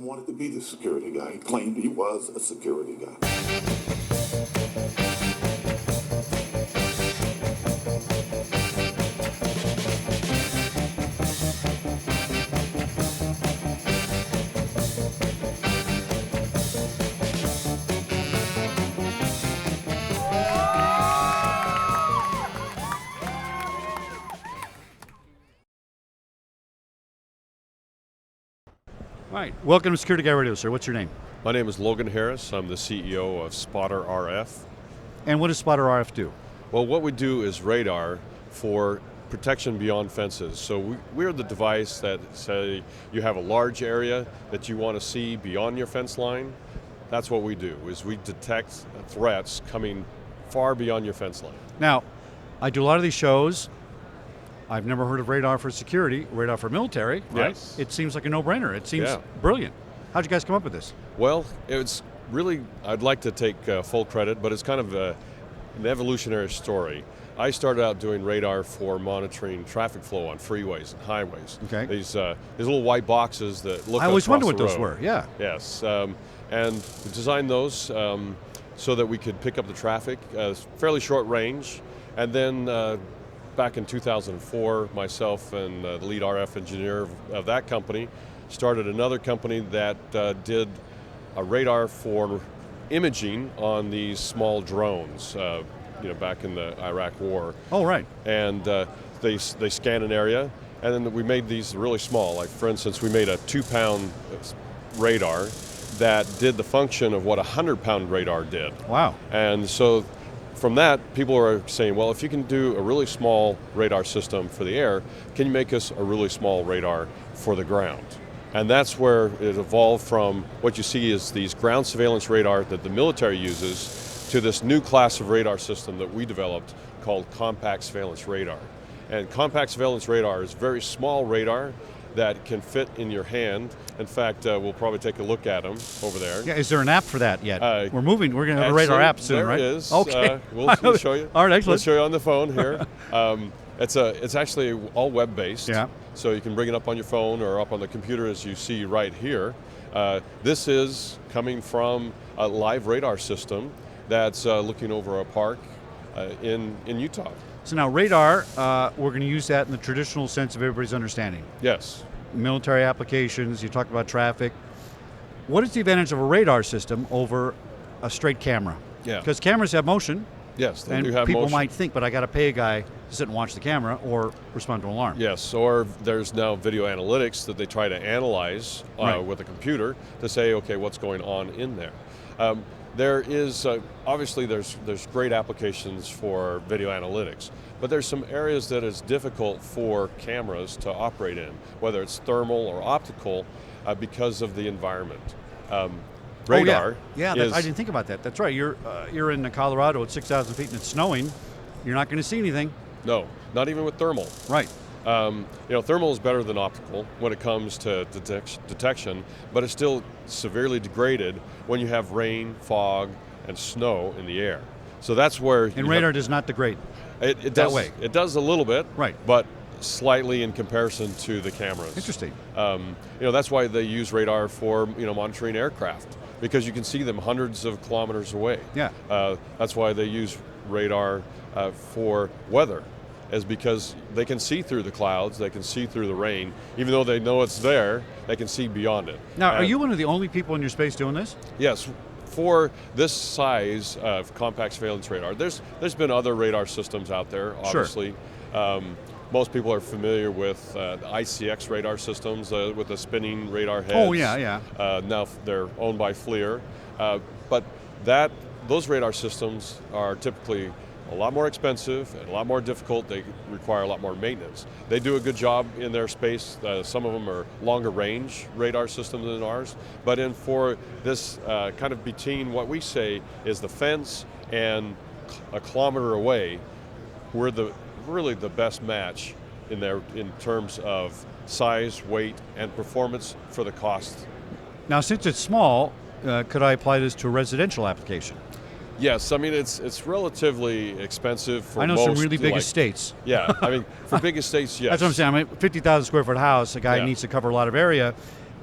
Martin wanted to be the security guy. He claimed he was a security guy. All right, welcome to Security Guy Radio, sir. What's your name? My name is Logan Harris. I'm the CEO of Spotter RF. And what does Spotter RF do? Well, what we do is radar for protection beyond fences. So we're the device that, say, you have a large area that you want to see beyond your fence line. That's what we do, is we detect threats coming far beyond your fence line. Now, I do a lot of these shows. I've never heard of radar for security, radar for military, right? Yes. It seems like a no-brainer. It seems brilliant. How'd you guys come up with this? Well, it's really, I'd like to take full credit, but it's kind of an evolutionary story. I started out doing radar for monitoring traffic flow on freeways and highways. Okay. These little white boxes that look I always wondered what across those the road. were, yeah. Yes, and we designed those so that we could pick up the traffic, fairly short range, and then back in 2004, myself and the lead RF engineer of that company started another company that did a radar for imaging on these small drones, back in the Iraq War. Oh, right. And they scan an area, and then we made these really small. Like, for instance, we made a 2-pound radar that did the function of what a 100-pound radar did. Wow. And so from that, people are saying, well, if you can do a really small radar system for the air, can you make us a really small radar for the ground? And that's where it evolved from what you see is these ground surveillance radar that the military uses to this new class of radar system that we developed called compact surveillance radar. And compact surveillance radar is very small radar that can fit in your hand. In fact, we'll probably take a look at them over there. Yeah, is there an app for that yet? We're moving. We're going to have a radar app soon, right? There is. Okay. We'll show you. All right, excellent. We'll show you on the phone here. It's actually all web-based. Yeah. So you can bring it up on your phone or up on the computer as you see right here. This is coming from a live radar system that's looking over a park in Utah. So now radar, we're going to use that in the traditional sense of everybody's understanding. Yes. Military applications, you talked about traffic. What is the advantage of a radar system over a straight camera? Yeah. Because cameras have motion. Yes, they and do have people motion. might think, but I got to pay a guy to sit and watch the camera or respond to an alarm. Yes, or there's now video analytics that they try to analyze with a computer to say, okay, what's going on in there. There is, obviously there's great applications for video analytics, but there's some areas that is difficult for cameras to operate in, whether it's thermal or optical, because of the environment. Radar. I didn't think about that. That's right. You're in Colorado at 6,000 feet and it's snowing. You're not going to see anything. No, not even with thermal. Right. Thermal is better than optical when it comes to detection, but it's still severely degraded when you have rain, fog, and snow in the air. So that's where. And radar does not degrade. It that does. way. It does a little bit. Right. But slightly in comparison to the cameras. Interesting. That's why they use radar for monitoring aircraft, because you can see them hundreds of kilometers away. Yeah. That's why they use radar for weather, is because they can see through the clouds, they can see through the rain. Even though they know it's there, they can see beyond it. Now, are you one of the only people in your space doing this? Yes. For this size of compact surveillance radar, there's been other radar systems out there, obviously. Sure. Most people are familiar with the ICX radar systems with the spinning radar heads. Oh, yeah. Now they're owned by FLIR. But those radar systems are typically a lot more expensive and a lot more difficult. They require a lot more maintenance. They do a good job in their space. Some of them are longer range radar systems than ours. But for this kind of between what we say is the fence and a kilometer away, we're really the best match in terms of size, weight, and performance for the cost. Now, since it's small, could I apply this to a residential application? Yes, I mean it's relatively expensive for most. I know some really big estates. Yeah, I mean for big estates, yes. That's what I'm saying. I mean, 50,000 square foot house, a guy Yeah. needs to cover a lot of area.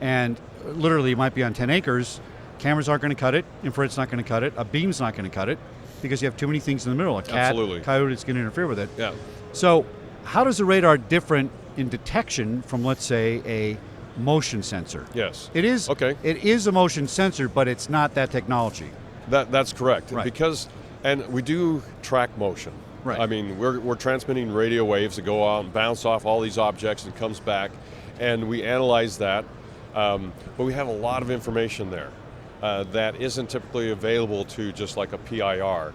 and literally it might be on 10 acres. Cameras aren't going to cut it. Infrared's not going to cut it. A beam's not going to cut it because you have too many things in the middle. A cat, Absolutely. coyote is going to interfere with it. Yeah. So how does the radar different in detection from, let's say, a motion sensor? Yes. It is. Okay. It is a motion sensor, but it's not that technology. That's correct. Right. Because, and we do track motion. Right. I mean, we're transmitting radio waves that go out and bounce off all these objects and comes back, and we analyze that. But we have a lot of information there that isn't typically available to just like a PIR,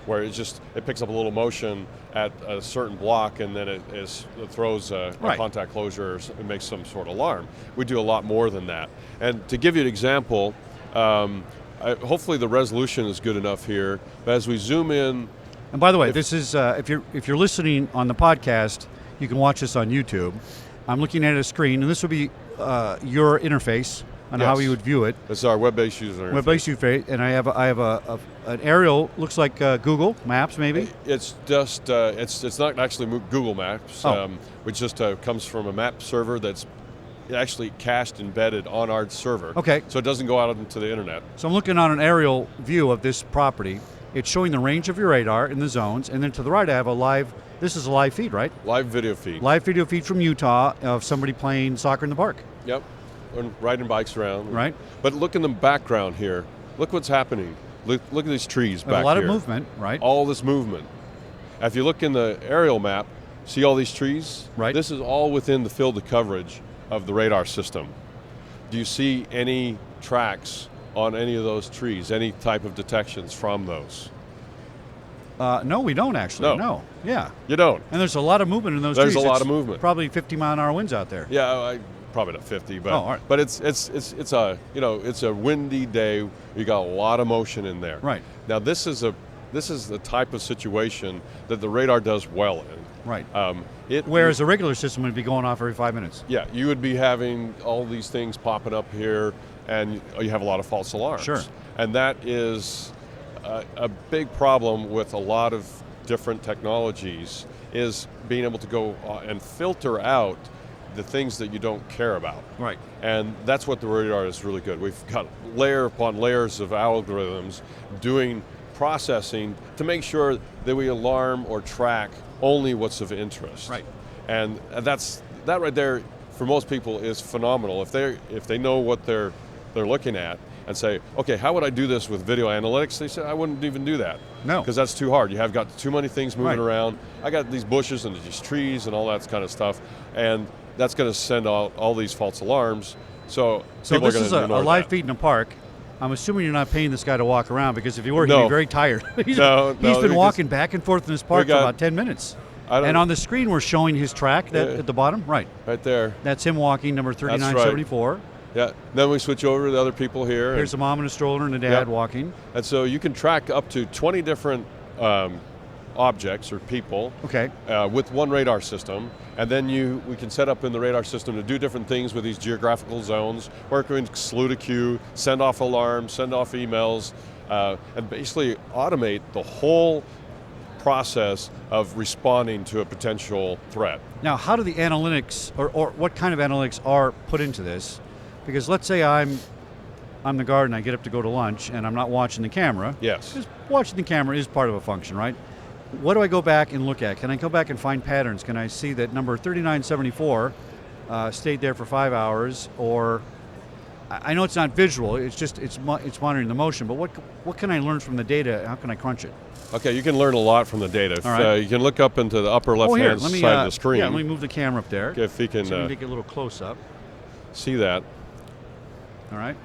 where it picks up a little motion at a certain block and then it throws a Right. contact closure, or it makes some sort of alarm. We do a lot more than that. And to give you an example, hopefully the resolution is good enough here, but as we zoom in. And by the way, this is if you're listening on the podcast, you can watch this on YouTube. I'm looking at a screen, and this will be your interface on how Yes. you would view it. It's our web-based user interface. Web-based interface, and I have an aerial. Looks like Google Maps, maybe. It's just it's not actually Google Maps, Oh. which just comes from a map server that's actually cached embedded on our server. Okay. So it doesn't go out into the internet. So I'm looking on an aerial view of this property. It's showing the range of your radar in the zones, and then to the right I have a live. This is a live feed, right? Live video feed. Live video feed from Utah of somebody playing soccer in the park. Yep. And riding bikes around. Right. But look in the background here. Look what's happening. Look at these trees There's back a lot here. of movement, right? All this movement. If you look in the aerial map, see all these trees? Right. This is all within the field of coverage of the radar system. Do you see any tracks on any of those trees? Any type of detections from those? No, we don't actually. No. Yeah. You don't. And there's a lot of movement in those There's trees. a lot It's of movement. Probably 50-mile-an-hour winds out there. Yeah, probably not 50, but Oh, all right. but it's a windy day. You got a lot of motion in there. Right. Now this is the type of situation that the radar does well in. Right. Whereas Whereas a regular system would be going off every 5 minutes. yeah, you would be having all these things popping up here, and you have a lot of false alarms. Sure. And that is a big problem with a lot of different technologies, is being able to go and filter out the things that you don't care about. Right. And that's what the radar is really good. We've got layer upon layers of algorithms doing processing to make sure that we alarm or track only what's of interest. Right. And that right there, for most people, is phenomenal. If they know what they're looking at and say, okay, how would I do this with video analytics? They say, I wouldn't even do that. No. Because that's too hard. You have got too many things moving Right. around. I got these bushes and these trees and all that kind of stuff, and that's going to send out all these false alarms. So people this are going is to a ignore live that. feed in a park. I'm assuming you're not paying this guy to walk around, because if you were, he'd No. be very tired. he's No, he's been because walking back and forth in this park for got- about 10 minutes. I don't- And on the screen we're showing his track Yeah. at the bottom. Right. Right there. That's him walking, number right. 3974. Yeah. Then we switch over to the other people here. Here's a mom and a stroller and a dad Yep. walking. And so you can track up to 20 different objects or people Okay. with one radar system, and then we can set up in the radar system to do different things with these geographical zones, where we can salute a queue, send off alarms, send off emails, and basically automate the whole process of responding to a potential threat. Now, how do the analytics, or what kind of analytics are put into this? Because let's say I'm the guard and I get up to go to lunch and I'm not watching the camera. Yes. Because watching the camera is part of a function, right? What do I go back and look at? Can I go back and find patterns? Can I see that number 3974 stayed there for 5 hours? Or I know it's not visual. It's just it's monitoring the motion. But what can I learn from the data? How can I crunch it? Okay, you can learn a lot from the data. All right. You can look up into the upper left-hand let me side of the screen. Yeah, let me move the camera up there. If you can So we make it a little close up. see that. All right.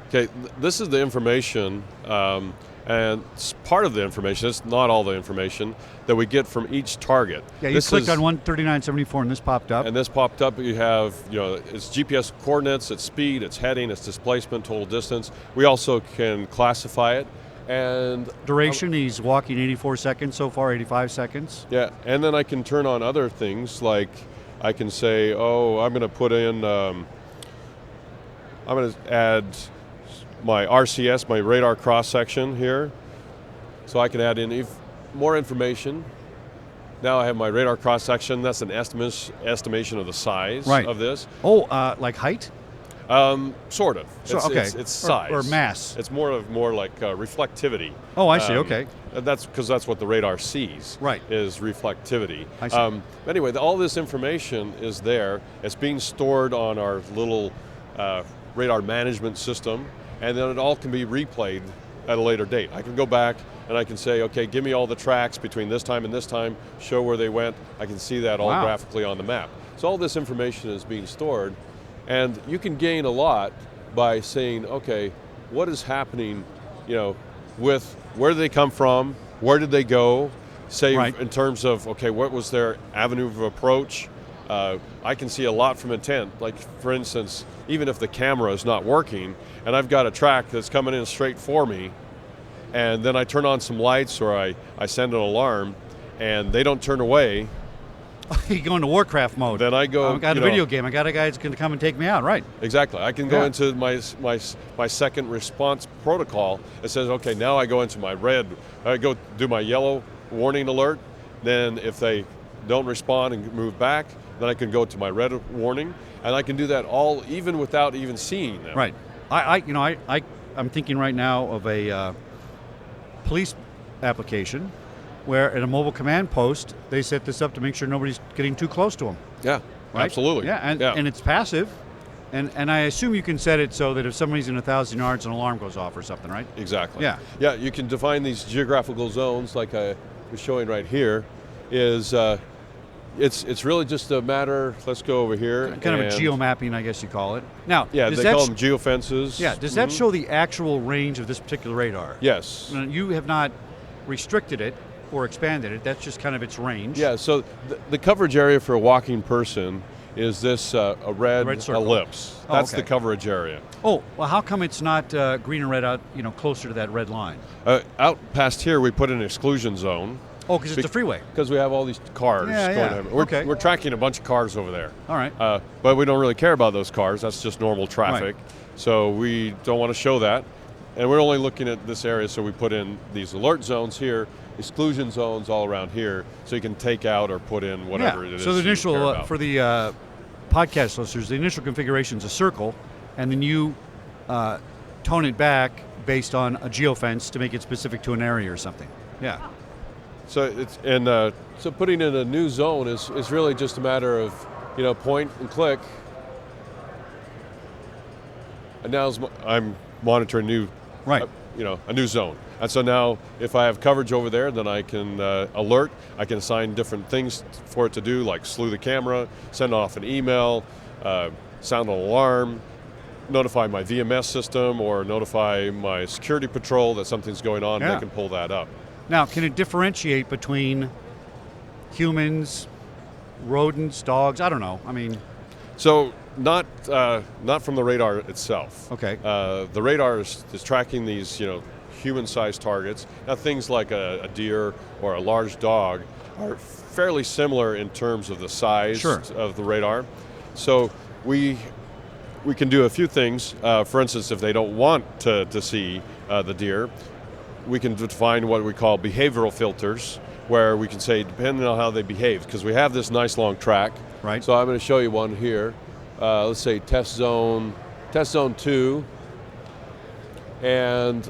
Okay, this is the information, and it's part of the information. It's not all the information that we get from each target. Yeah, you This clicked is- on 13974 and this popped up. And this popped up. You have, it's GPS coordinates, it's speed, it's heading, it's displacement, total distance. We also can classify it, and Duration, he's walking 84 seconds so far, 85 seconds. yeah, and then I can turn on other things, like I can say, oh, I'm going to put in, I'm going to add my RCS, my radar cross section here, so I can add in more information. now I have my radar cross section. That's an estimation of the size Right. of this. Oh, like height? Sort of. So, It's, okay. It's size Or mass. It's more like reflectivity. Oh, I see. Okay. That's because that's what the radar sees. Right. Is reflectivity. I see. Anyway, all this information is there. It's being stored on our little radar management system, and then it all can be replayed at a later date. I can go back and I can say, okay, give me all the tracks between this time and this time, show where they went. I can see that all Wow. graphically on the map. So all this information is being stored, and you can gain a lot by saying, okay, what is happening, with where did they come from, where did they go, say Right. in terms of, okay, what was their avenue of approach? I can see a lot from intent. Like, for instance, even if the camera is not working and I've got a track that's coming in straight for me, and then I turn on some lights or I send an alarm and they don't turn away, You go into Warcraft mode. then I go, I've got a video game. I got a guy that's going to come and take me out. Right. Exactly. I can go Yeah. into my second response protocol. It says, okay, now I go into my red. I go do my yellow warning alert. Then if they don't respond and move back, then I can go to my red warning, and I can do that all even without even seeing them. Right. I'm thinking right now of a police application where at a mobile command post they set this up to make sure nobody's getting too close to them. Yeah. Right? Absolutely. Yeah, and it's passive, and I assume you can set it so that if somebody's in 1,000 yards, an alarm goes off or something, right? Exactly. Yeah. Yeah, you can define these geographical zones like I was showing right here. It's really just a matter. Let's go over here. Kind of a and- geomapping, I guess you call it. Now, Yeah, does they that call them geofences. yeah, does that show the actual range of this particular radar? Yes. Now, you have not restricted it or expanded it. That's just kind of its range. Yeah, so the coverage area for a walking person is this a red circle. ellipse. Oh, That's okay. the coverage area. Oh, well, how come it's not green and red out, closer to that red line? Out past here, we put an exclusion zone Oh, because it's a freeway. because we have all these cars Yeah, going. yeah. Over. Okay. We're tracking a bunch of cars over there. All right. But we don't really care about those cars. That's just normal traffic. So we don't want to show that. And we're only looking at this area, so we put in these alert zones here, exclusion zones all around here, so you can take out or put in whatever it is. So the you initial, care about. for the podcast listeners, the initial configuration is a circle, and then you tone it back based on a geofence to make it specific to an area or something. Yeah. So it's so putting in a new zone is really just a matter of point and click. And now I'm monitoring new Right. a new zone. And so now if I have coverage over there, then I can alert. I can assign different things for it to do, like slew the camera, send off an email, sound an alarm, notify my VMS system, or notify my security patrol that something's going on. Yeah. They can pull that up. Now, can it differentiate between humans, rodents, dogs? I don't know. I mean, So not from the radar itself. Okay. The radar is tracking these human-sized targets. Now things like a deer or a large dog are fairly similar in terms of the size Sure. of the radar. So we can do a few things. For instance, if they don't want to see the deer, we can define what we call behavioral filters, where we can say, depending on how they behave, because we have this nice long track. Right. So I'm going to show you one here. Let's say test zone 2. And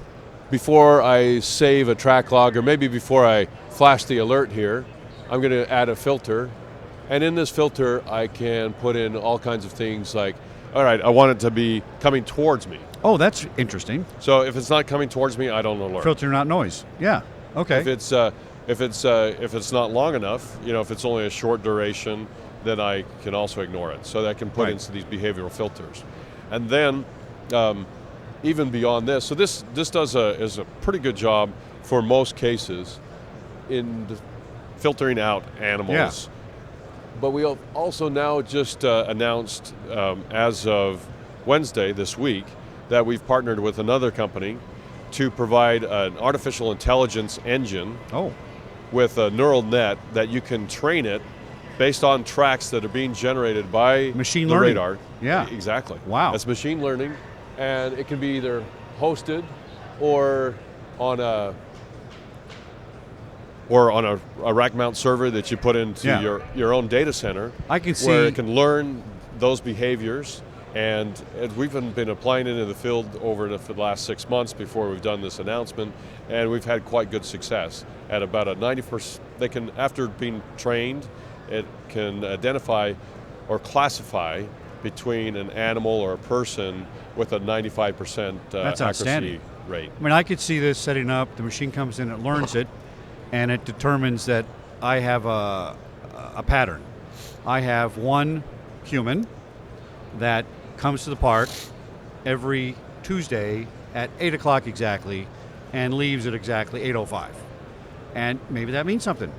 before I save a track log, or maybe before I flash the alert here, I'm going to add a filter. And in this filter, I can put in all kinds of things like, all right, I want it to be coming towards me. oh, that's interesting. So if it's not coming towards me, I don't alert. Filter, not noise. Yeah. Okay. If it's not long enough, if it's only a short duration, then I can also ignore it. So that can put Right. into these behavioral filters, and then even beyond this, so this is a pretty good job for most cases in filtering out animals. But we have also now just announced as of Wednesday this week that we've partnered with another company to provide an artificial intelligence engine oh, with a neural net that you can train it based on tracks that are being generated by Machine the learning. radar. Yeah. Exactly. Wow. That's machine learning, and it can be either hosted or on or on a rack mount server that you put into Yeah. your own data center. I can see- where it can learn those behaviors, and we've been applying it in the field for the last 6 months before we've done this announcement, and we've had quite good success. At about a 90%, they can, after being trained, it can identify or classify between an animal or a person with a 95% That's accuracy outstanding. rate. I mean, I could see this setting up. The machine comes in, it learns it, and it determines that I have a pattern. I have one human that comes to the park every Tuesday at 8 o'clock exactly and leaves at exactly 8:05. And maybe that means something.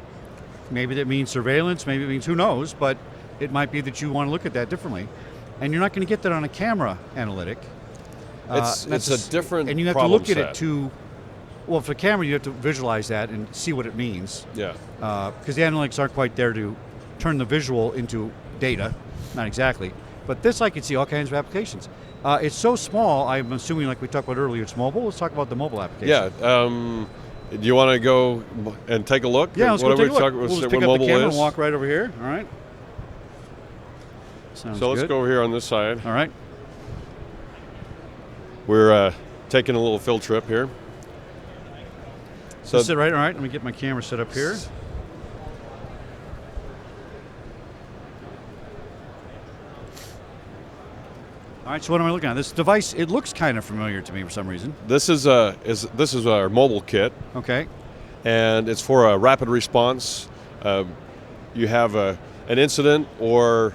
Maybe that means surveillance, maybe it means who knows, but it might be that you want to look at that differently. And you're not going to get that on a camera analytic. It's a different and you have to problem look at set. it to, well, for camera, you have to visualize that and see what it means. Yeah. Because the analytics aren't quite there to turn the visual into data, not exactly. But this, I can see all kinds of applications. It's so small, I'm assuming, like we talked about earlier, it's mobile. Let's talk about the mobile application. Yeah. Do you want to go and take a look? Yeah, at let's go what take a we look. talk- We'll just what pick up the mobile camera is? and walk right over here. All right. Sounds So let's good. go over here on this side. All right. We're taking a little field trip here. So Sit right. All right. Let me get my camera set up here. All right. So what am I looking at? This device. It looks kind of familiar to me for some reason. this is our mobile kit, Okay. and it's for a rapid response. You have an incident, or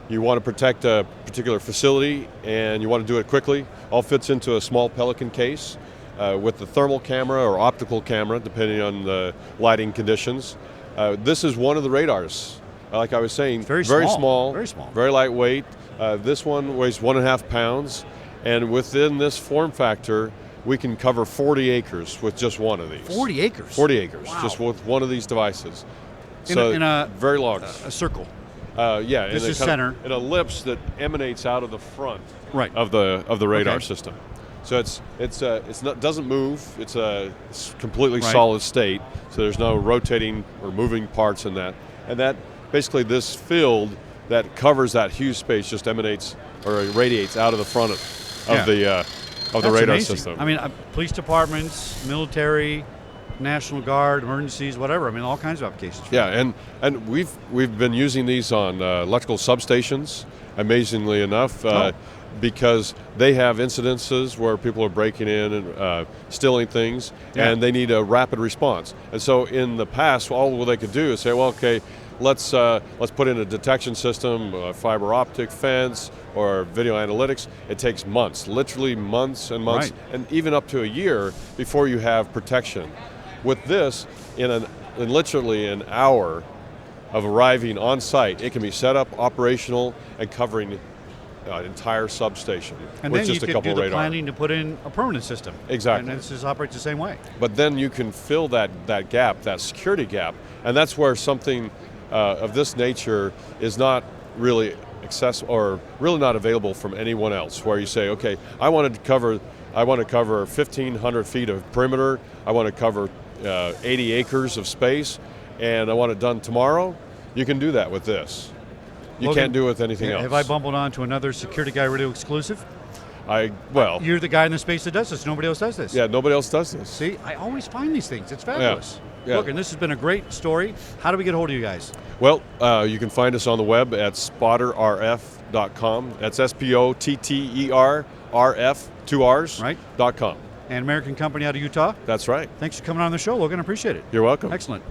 you want to protect a particular facility, and you want to do it quickly. All fits into a small Pelican case with the thermal camera or optical camera, depending on the lighting conditions. This is one of the radars. Like I was saying, Very small, small. Very small. very lightweight. This one weighs 1.5 pounds, and within this form factor, we can cover 40 acres with just one of these. 40 acres. 40 acres, Wow. just with one of these devices. In So a- in a- very large. A circle. Yeah, This in a is kind of- center. an ellipse that emanates out of the front Right. of the radar Okay. system. So it's not, doesn't move. It's completely Right. solid state. So there's no rotating or moving parts in that. And that basically this field that covers that huge space just emanates or radiates out of the front of Yeah. the That's radar amazing. system. I mean, police departments, military, National Guard, emergencies, whatever. I mean, all kinds of applications. Yeah, and we've been using these on electrical substations, amazingly enough, because they have incidences where people are breaking in and stealing things, Yeah. and they need a rapid response. And so in the past, all they could do is say, well, okay, let's put in a detection system, a fiber optic fence, or video analytics. It takes months, literally months and months, Right. and even up to a year before you have protection. With this, in literally an hour of arriving on site, it can be set up, operational, and covering an entire substation And with then just you a could couple do the radar. planning to put in a permanent system. Exactly. And this operates the same way. But then you can fill that gap, that security gap, and that's where something of this nature is not really accessible or really not available from anyone else. Where you say, okay, I want to cover 1,500 feet of perimeter. I want to cover 80 acres of space, and I want it done tomorrow. You can do that with this. You Logan, can't do it with anything else. Have I bumbled onto another Security Guy Radio exclusive? Well, You're the guy in the space that does this. Nobody else does this. yeah, nobody else does this. See, I always find these things. It's fabulous. Yeah. Look, and this has been a great story. How do we get a hold of you guys? Well, you can find us on the web at spotterrf.com. That's SPOTTER, 2 R's, Right. .com. And American company out of Utah. That's right. Thanks for coming on the show, Logan. I appreciate it. You're welcome. Excellent.